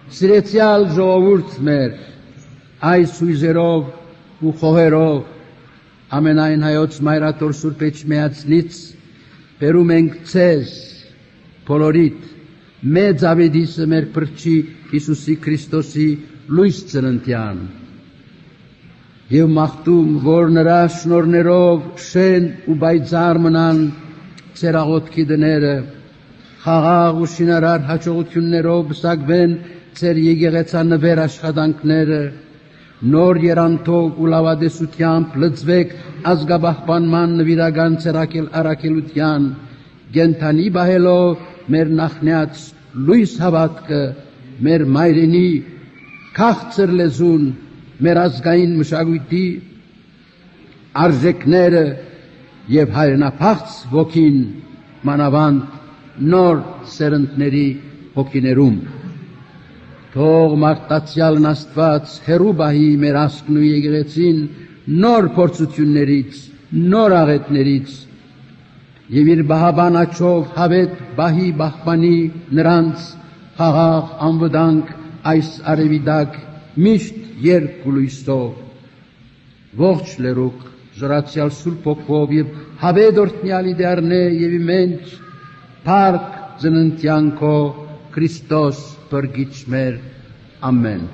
Սիրեցյալ ժողովուրդ մեր, այս հույզերով ու խոհերով ամենայն հայոց մայրաթոր Սուրբ Էջմիածնից բերում ենք ցեզ բոլորիդ մեծ ավետիսը մեր փրկչի Հիսուսի Քրիստոսի լույս ծննդյան եւ մաղթում, որ նրա շնորհներով շեն ու բայցար մնան ձեր աղոթքի դները, խաղաղ ու շինարար հաջողություններով բսակվեն ձեր եկեղեցանվեր աշխատանքները, նոր երանթով ու լավադեսությամբ լծվեք ազգապահպանման նվիրական ձեր առաքելության, կենդանի բահելով մեր նախնյաց լույս հավատքը, մեր մայրենի քաղցր լեզուն, մեր ազգային մշակույթի արժեքները եւ հայրենափախտ ոգին մանավանդ նոր սերնդների հոգիներում։ Թող մարտացյալն Աստված հերու բահի մեր ազգն ու եկեղեցին նոր փորձություններից, նոր աղետներից եւ իր բահաբան աչով հավետ բահի բահբանի նրանց խաղաղ անվտանգ այս արևիդակ միշտ երկ ու լույսով ողջ լերուկ ժորացյալ Սուրբ Հոգով եւ հավետ օրհնյալի դառնե եւ մենք փառք ծննդյան քո Քրիստոս Փրկիչ մեր ամեն